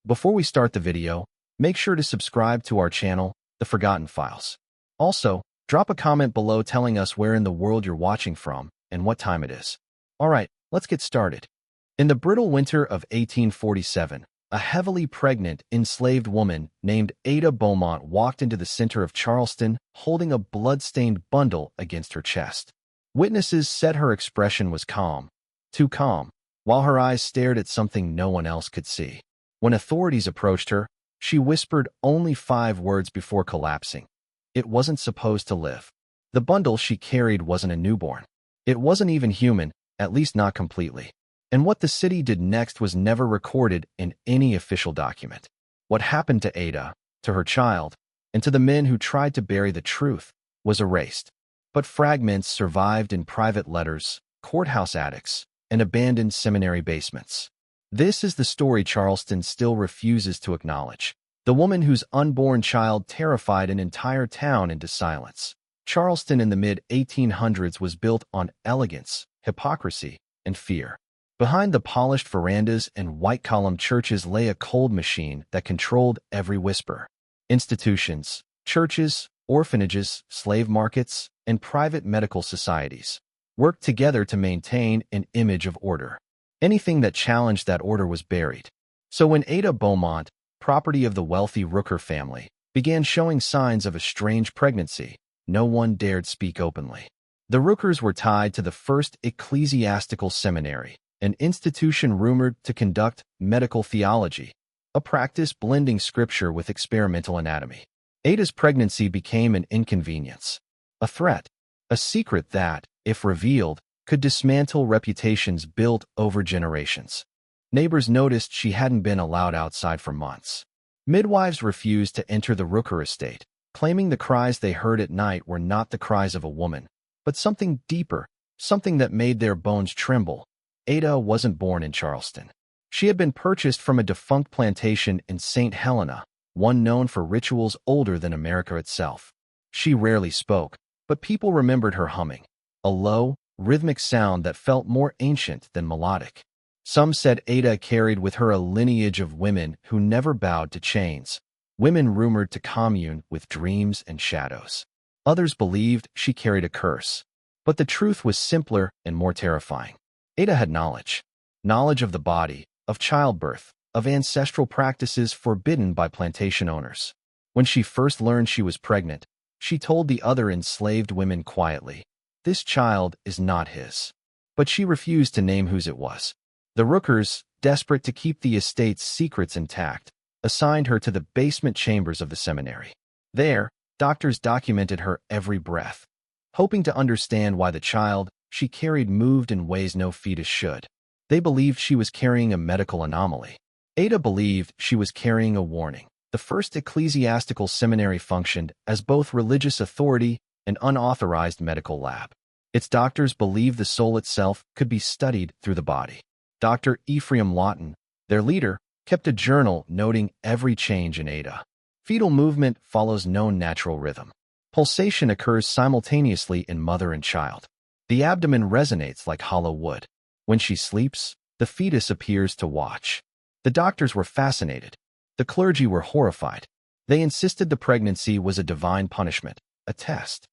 Before we start the video, make sure to subscribe to our channel, The Forgotten Files. Also, drop a comment below telling us where in the world you're watching from and what time it is. Alright, let's get started. In the brittle winter of 1847, a heavily pregnant, enslaved woman named Ada Beaumont walked into the center of Charleston, holding a blood-stained bundle against her chest. Witnesses said her expression was calm, too calm, while her eyes stared at something no one else could see. When authorities approached her, she whispered only 5 words before collapsing. It wasn't supposed to live. The bundle she carried wasn't a newborn. It wasn't even human, at least not completely. And what the city did next was never recorded in any official document. What happened to Ada, to her child, and to the men who tried to bury the truth was erased. But fragments survived in private letters, courthouse attics, and abandoned seminary basements. This is the story Charleston still refuses to acknowledge. The woman whose unborn child terrified an entire town into silence. Charleston in the mid-1800s was built on elegance, hypocrisy, and fear. Behind the polished verandas and white-columned churches lay a cold machine that controlled every whisper. Institutions, churches, orphanages, slave markets, and private medical societies worked together to maintain an image of order. Anything that challenged that order was buried. So when Ada Beaumont, property of the wealthy Rooker family, began showing signs of a strange pregnancy, no one dared speak openly. The Rookers were tied to the first ecclesiastical seminary, an institution rumored to conduct medical theology, a practice blending scripture with experimental anatomy. Ada's pregnancy became an inconvenience, a threat, a secret that, if revealed, could dismantle reputations built over generations. Neighbors noticed she hadn't been allowed outside for months. Midwives refused to enter the Rooker estate, claiming the cries they heard at night were not the cries of a woman, but something deeper, something that made their bones tremble. Ada wasn't born in Charleston. She had been purchased from a defunct plantation in St. Helena, one known for rituals older than America itself. She rarely spoke, but people remembered her humming, a low, rhythmic sound that felt more ancient than melodic. Some said Ada carried with her a lineage of women who never bowed to chains, women rumored to commune with dreams and shadows. Others believed she carried a curse, but the truth was simpler and more terrifying. Ada had knowledge of the body, of childbirth, of ancestral practices forbidden by plantation owners. When she first learned she was pregnant, she told the other enslaved women quietly, "This child is not his." But she refused to name whose it was. The Rookers, desperate to keep the estate's secrets intact, assigned her to the basement chambers of the seminary. There, doctors documented her every breath, hoping to understand why the child she carried moved in ways no fetus should. They believed she was carrying a medical anomaly. Ada believed she was carrying a warning. The first ecclesiastical seminary functioned as both religious authority and unauthorized medical lab. Its doctors believed the soul itself could be studied through the body. Dr. Ephraim Lawton, their leader, kept a journal noting every change in Ada. Fetal movement follows no natural rhythm. Pulsation occurs simultaneously in mother and child. The abdomen resonates like hollow wood. When she sleeps, the fetus appears to watch. The doctors were fascinated. The clergy were horrified. They insisted the pregnancy was a divine punishment, a test.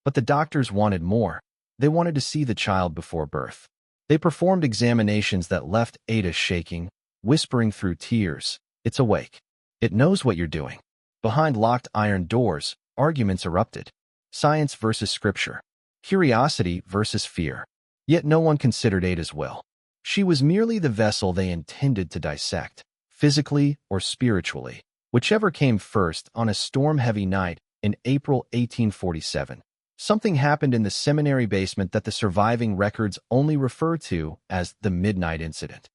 But the doctors wanted more. They wanted to see the child before birth. They performed examinations that left Ada shaking, whispering through tears, "It's awake. It knows what you're doing." Behind locked iron doors, arguments erupted. Science versus scripture. Curiosity versus fear. Yet no one considered Ada's will. She was merely the vessel they intended to dissect, physically or spiritually, whichever came first. On a storm-heavy night in April 1847, something happened in the seminary basement that the surviving records only refer to as the Midnight Incident.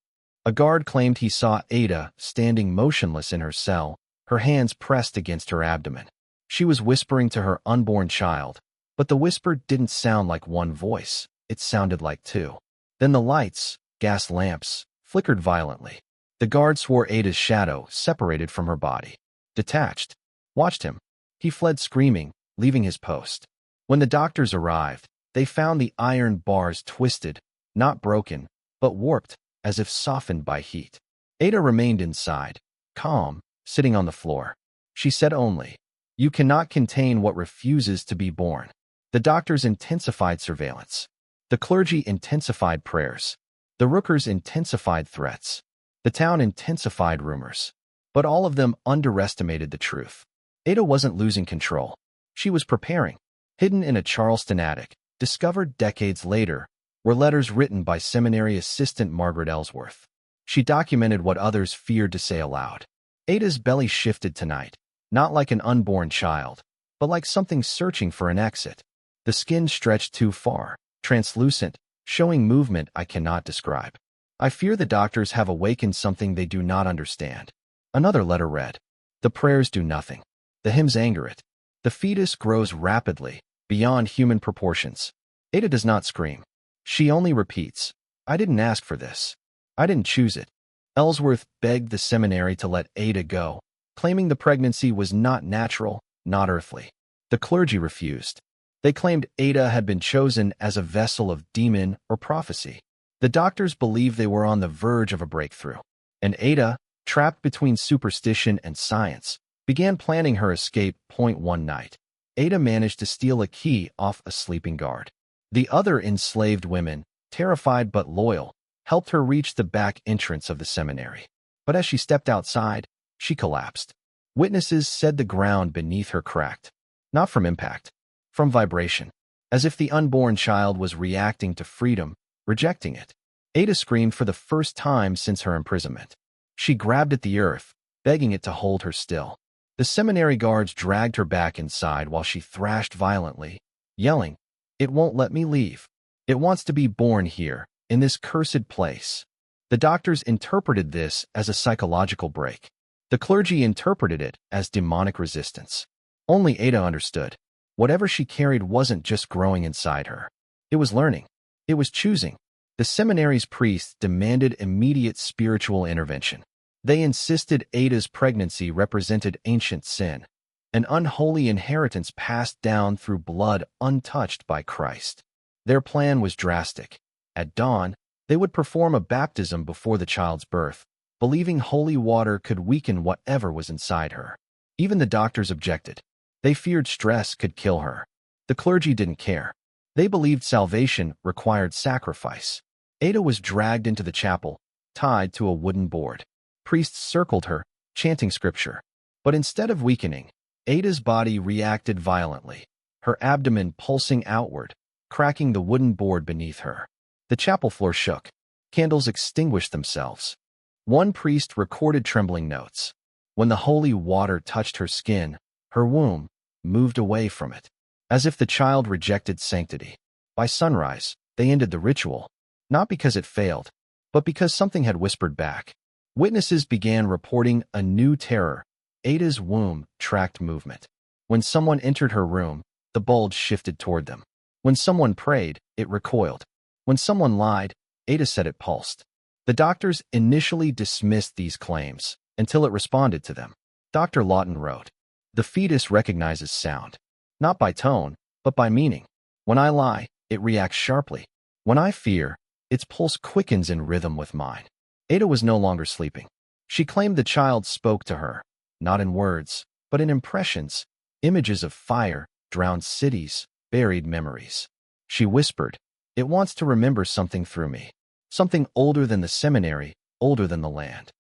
A guard claimed he saw Ada standing motionless in her cell, her hands pressed against her abdomen. She was whispering to her unborn child, but the whisper didn't sound like one voice. It sounded like 2. Then the lights, gas lamps, flickered violently. The guard swore Ada's shadow, separated from her body, detached, watched him. He fled screaming, leaving his post. When the doctors arrived, they found the iron bars twisted, not broken, but warped, as if softened by heat. Ada remained inside, calm, sitting on the floor. She said only, "You cannot contain what refuses to be born." The doctors intensified surveillance. The clergy intensified prayers. The rookers intensified threats. The town intensified rumors. But all of them underestimated the truth. Ada wasn't losing control. She was preparing. Hidden in a Charleston attic, discovered decades later, were letters written by seminary assistant Margaret Ellsworth. She documented what others feared to say aloud. Ada's belly shifted tonight, not like an unborn child, but like something searching for an exit. The skin stretched too far, translucent, showing movement I cannot describe. "I fear the doctors have awakened something they do not understand." Another letter read, "The prayers do nothing. The hymns anger it. The fetus grows rapidly, beyond human proportions." Ada does not scream. She only repeats, "I didn't ask for this. I didn't choose it." Ellsworth begged the seminary to let Ada go, claiming the pregnancy was not natural, not earthly. The clergy refused. They claimed Ada had been chosen as a vessel of demon or prophecy. The doctors believed they were on the verge of a breakthrough. And Ada, trapped between superstition and science, began planning her escape. One night, Ada managed to steal a key off a sleeping guard. The other enslaved women, terrified but loyal, helped her reach the back entrance of the seminary. But as she stepped outside, she collapsed. Witnesses said the ground beneath her cracked, not from impact, from vibration, as if the unborn child was reacting to freedom, rejecting it. Ada screamed for the first time since her imprisonment. She grabbed at the earth, begging it to hold her still. The seminary guards dragged her back inside while she thrashed violently, yelling, "It won't let me leave. It wants to be born here, in this cursed place." The doctors interpreted this as a psychological break. The clergy interpreted it as demonic resistance. Only Ada understood. Whatever she carried wasn't just growing inside her. It was learning. It was choosing. The seminary's priests demanded immediate spiritual intervention. They insisted Ada's pregnancy represented ancient sin, an unholy inheritance passed down through blood untouched by Christ. Their plan was drastic. At dawn, they would perform a baptism before the child's birth, believing holy water could weaken whatever was inside her. Even the doctors objected. They feared stress could kill her. The clergy didn't care. They believed salvation required sacrifice. Ada was dragged into the chapel, tied to a wooden board. Priests circled her, chanting scripture. But instead of weakening, Ada's body reacted violently, her abdomen pulsing outward, cracking the wooden board beneath her. The chapel floor shook. Candles extinguished themselves. One priest recorded trembling notes. When the holy water touched her skin, her womb moved away from it, as if the child rejected sanctity. By sunrise, they ended the ritual, not because it failed, but because something had whispered back. Witnesses began reporting a new terror. Ada's womb tracked movement. When someone entered her room, the bulge shifted toward them. When someone prayed, it recoiled. When someone lied, Ada said it pulsed. The doctors initially dismissed these claims until it responded to them. Dr. Lawton wrote, "The fetus recognizes sound, not by tone, but by meaning. When I lie, it reacts sharply. When I fear, its pulse quickens in rhythm with mine." Ada was no longer sleeping. She claimed the child spoke to her, not in words, but in impressions, images of fire, drowned cities, buried memories. She whispered, "It wants to remember something through me, something older than the seminary, older than the land."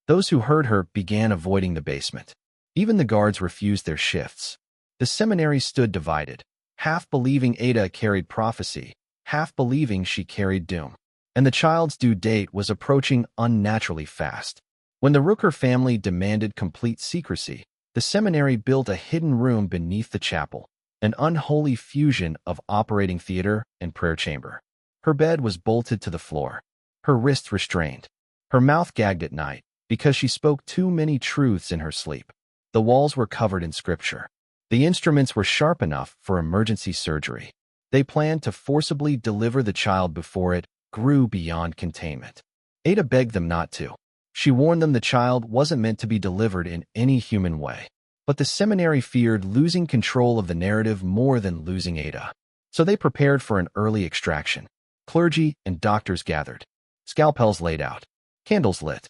Those who heard her began avoiding the basement. Even the guards refused their shifts. The seminary stood divided, half believing Ada carried prophecy, half believing she carried doom. And the child's due date was approaching unnaturally fast. When the Rooker family demanded complete secrecy, the seminary built a hidden room beneath the chapel, an unholy fusion of operating theater and prayer chamber. Her bed was bolted to the floor, her wrists restrained, her mouth gagged at night because she spoke too many truths in her sleep. The walls were covered in scripture. The instruments were sharp enough for emergency surgery. They planned to forcibly deliver the child before it grew beyond containment. Ada begged them not to. She warned them the child wasn't meant to be delivered in any human way. But the seminary feared losing control of the narrative more than losing Ada. So they prepared for an early extraction. Clergy and doctors gathered. Scalpels laid out. Candles lit.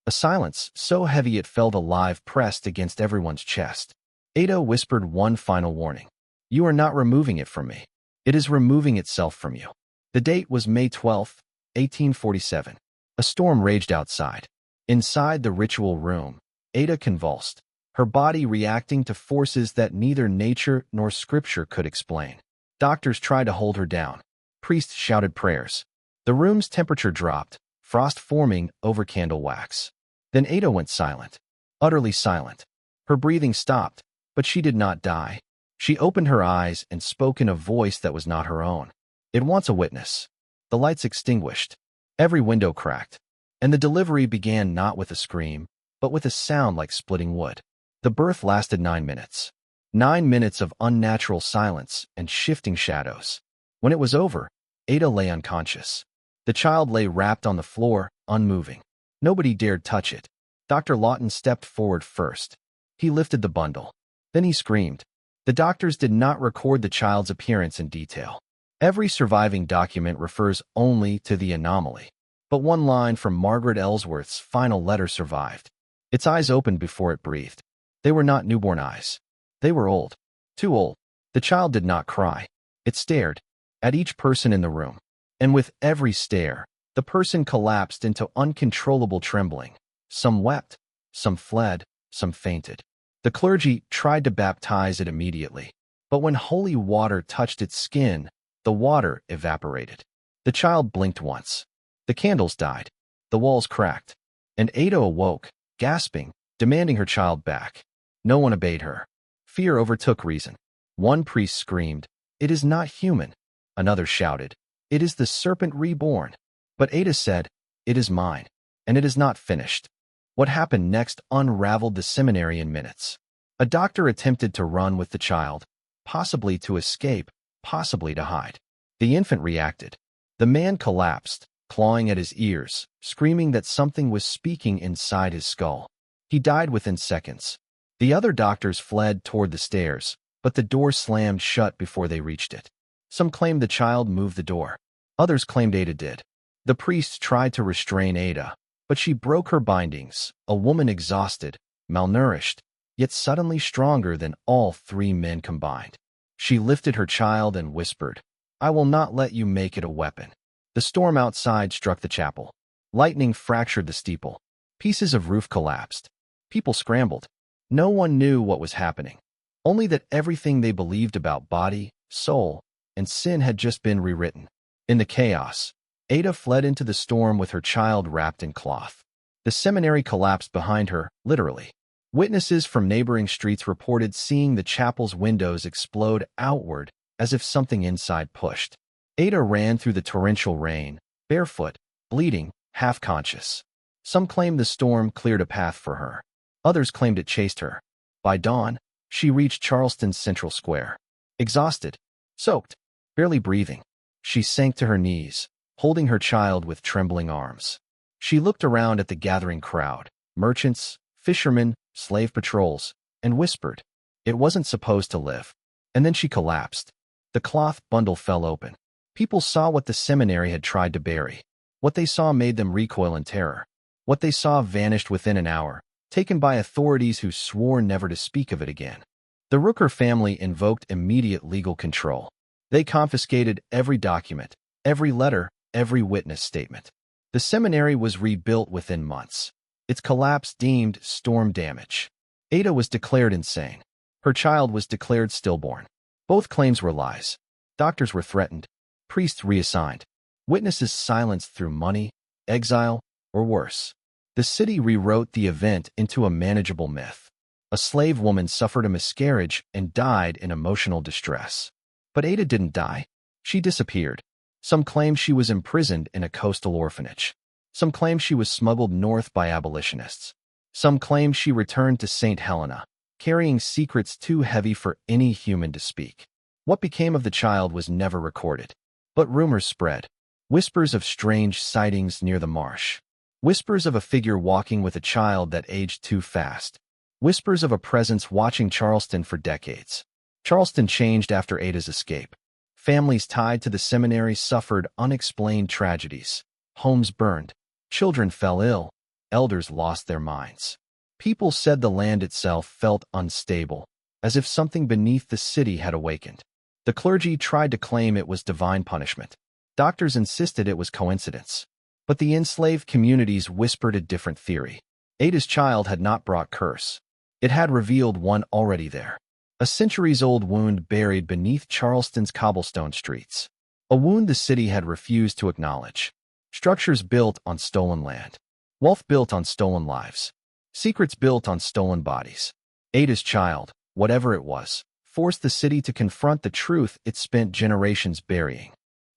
A silence so heavy it felt alive pressed against everyone's chest. Ada whispered one final warning. You are not removing it from me. It is removing itself from you. The date was May 12, 1847. A storm raged outside. Inside the ritual room, Ada convulsed, her body reacting to forces that neither nature nor scripture could explain. Doctors tried to hold her down. Priests shouted prayers. The room's temperature dropped, frost forming over candle wax. Then Ada went silent, utterly silent. Her breathing stopped, but she did not die. She opened her eyes and spoke in a voice that was not her own. It wants a witness. The lights extinguished. Every window cracked. And the delivery began not with a scream, but with a sound like splitting wood. The birth lasted 9 minutes. 9 minutes of unnatural silence and shifting shadows. When it was over, Ada lay unconscious. The child lay wrapped on the floor, unmoving. Nobody dared touch it. Dr. Lawton stepped forward first. He lifted the bundle. Then he screamed. The doctors did not record the child's appearance in detail. Every surviving document refers only to the anomaly. But one line from Margaret Ellsworth's final letter survived. Its eyes opened before it breathed. They were not newborn eyes. They were old. Too old. The child did not cry. It stared at each person in the room. And with every stare, the person collapsed into uncontrollable trembling. Some wept, some fled, some fainted. The clergy tried to baptize it immediately. But when holy water touched its skin, the water evaporated. The child blinked once. The candles died. The walls cracked. And Ada awoke, gasping, demanding her child back. No one obeyed her. Fear overtook reason. One priest screamed, "It is not human." Another shouted, "It is the serpent reborn." But Ada said, "It is mine, and it is not finished." What happened next unraveled the seminary in minutes. A doctor attempted to run with the child, possibly to escape, possibly to hide. The infant reacted. The man collapsed, clawing at his ears, screaming that something was speaking inside his skull. He died within seconds. The other doctors fled toward the stairs, but the door slammed shut before they reached it. Some claimed the child moved the door. Others claimed Ada did. The priests tried to restrain Ada, but she broke her bindings, a woman exhausted, malnourished, yet suddenly stronger than all 3 men combined. She lifted her child and whispered, "I will not let you make it a weapon." The storm outside struck the chapel. Lightning fractured the steeple. Pieces of roof collapsed. People scrambled. No one knew what was happening, only that everything they believed about body, soul, and sin had just been rewritten. In the chaos, Ada fled into the storm with her child wrapped in cloth. The seminary collapsed behind her, literally. Witnesses from neighboring streets reported seeing the chapel's windows explode outward as if something inside pushed. Ada ran through the torrential rain, barefoot, bleeding, half-conscious. Some claimed the storm cleared a path for her. Others claimed it chased her. By dawn, she reached Charleston's central square. Exhausted, soaked, barely breathing, she sank to her knees, holding her child with trembling arms. She looked around at the gathering crowd, merchants, fishermen, slave patrols, and whispered, "It wasn't supposed to live." And then she collapsed. The cloth bundle fell open. People saw what the seminary had tried to bury. What they saw made them recoil in terror. What they saw vanished within an hour, taken by authorities who swore never to speak of it again. The Rooker family invoked immediate legal control. They confiscated every document, every letter, every witness statement. The seminary was rebuilt within months. Its collapse deemed storm damage. Ada was declared insane. Her child was declared stillborn. Both claims were lies. Doctors were threatened. Priests reassigned. Witnesses silenced through money, exile, or worse. The city rewrote the event into a manageable myth. A slave woman suffered a miscarriage and died in emotional distress. But Ada didn't die. She disappeared. Some claimed she was imprisoned in a coastal orphanage. Some claimed she was smuggled north by abolitionists. Some claimed she returned to St. Helena, carrying secrets too heavy for any human to speak. What became of the child was never recorded. But rumors spread. Whispers of strange sightings near the marsh. Whispers of a figure walking with a child that aged too fast. Whispers of a presence watching Charleston for decades. Charleston changed after Ada's escape. Families tied to the seminary suffered unexplained tragedies. Homes burned. Children fell ill. elders lost their minds. People said the land itself felt unstable, as if something beneath the city had awakened. The clergy tried to claim it was divine punishment. Doctors insisted it was coincidence. But the enslaved communities whispered a different theory. Ada's child had not brought curse. It had revealed one already there. A centuries-old wound buried beneath Charleston's cobblestone streets. A wound the city had refused to acknowledge. Structures built on stolen land. Wealth built on stolen lives. Secrets built on stolen bodies. Ada's child, whatever it was, forced the city to confront the truth it spent generations burying.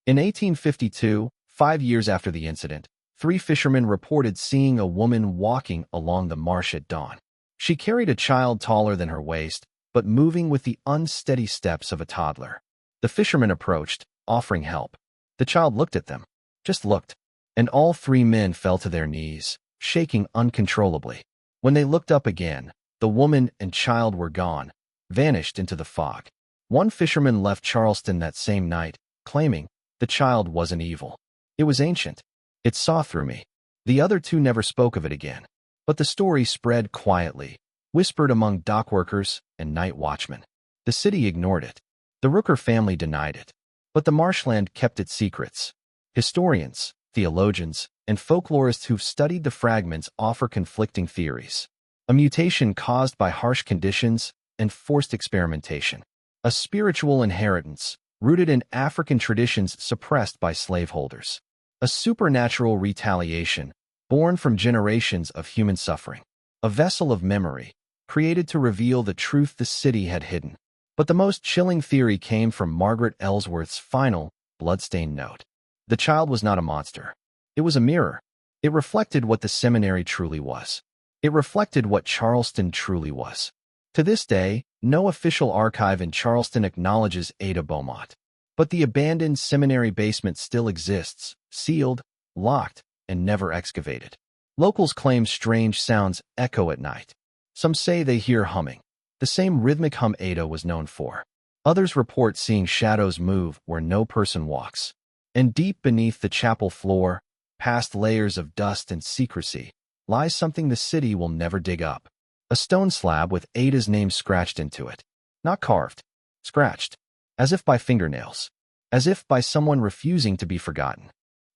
In 1852, 5 years after the incident, 3 fishermen reported seeing a woman walking along the marsh at dawn. She carried a child taller than her waist, but moving with the unsteady steps of a toddler. The fishermen approached, offering help. The child looked at them, just looked, and all 3 men fell to their knees, shaking uncontrollably. When they looked up again, the woman and child were gone, vanished into the fog. One fisherman left Charleston that same night, claiming, "The child wasn't evil. It was ancient. It saw through me." The other 2 never spoke of it again. But the story spread quietly, whispered among dockworkers and night watchmen. The city ignored it. The Rooker family denied it. But the marshland kept its secrets. Historians, theologians, and folklorists who've studied the fragments offer conflicting theories. A mutation caused by harsh conditions and forced experimentation. A spiritual inheritance rooted in African traditions suppressed by slaveholders. A supernatural retaliation born from generations of human suffering. A vessel of memory created to reveal the truth the city had hidden. But the most chilling theory came from Margaret Ellsworth's final, bloodstained note. The child was not a monster. It was a mirror. It reflected what the seminary truly was. It reflected what Charleston truly was. To this day, no official archive in Charleston acknowledges Ada Beaumont. But the abandoned seminary basement still exists, sealed, locked, and never excavated. Locals claim strange sounds echo at night. Some say they hear humming, the same rhythmic hum Ada was known for. Others report seeing shadows move where no person walks. And deep beneath the chapel floor, past layers of dust and secrecy, lies something the city will never dig up. A stone slab with Ada's name scratched into it. Not carved, scratched, as if by fingernails, as if by someone refusing to be forgotten.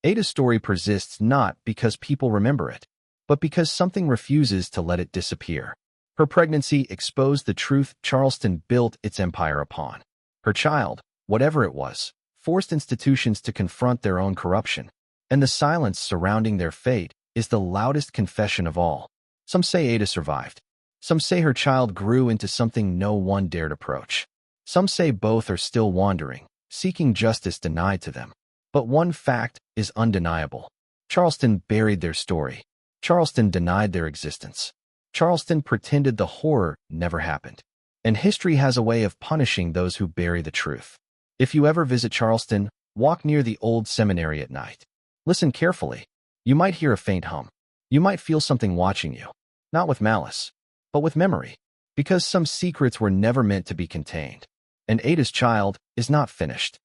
Ada's story persists not because people remember it, but because something refuses to let it disappear. Her pregnancy exposed the truth Charleston built its empire upon. Her child, whatever it was, forced institutions to confront their own corruption, and the silence surrounding their fate is the loudest confession of all. Some say Ada survived. Some say her child grew into something no one dared approach. Some say both are still wandering, seeking justice denied to them. But one fact is undeniable. Charleston buried their story. Charleston denied their existence. Charleston pretended the horror never happened. And history has a way of punishing those who bury the truth. If you ever visit Charleston, walk near the old seminary at night. Listen carefully. You might hear a faint hum. You might feel something watching you. Not with malice, but with memory. Because some secrets were never meant to be contained. And Ada's child is not finished.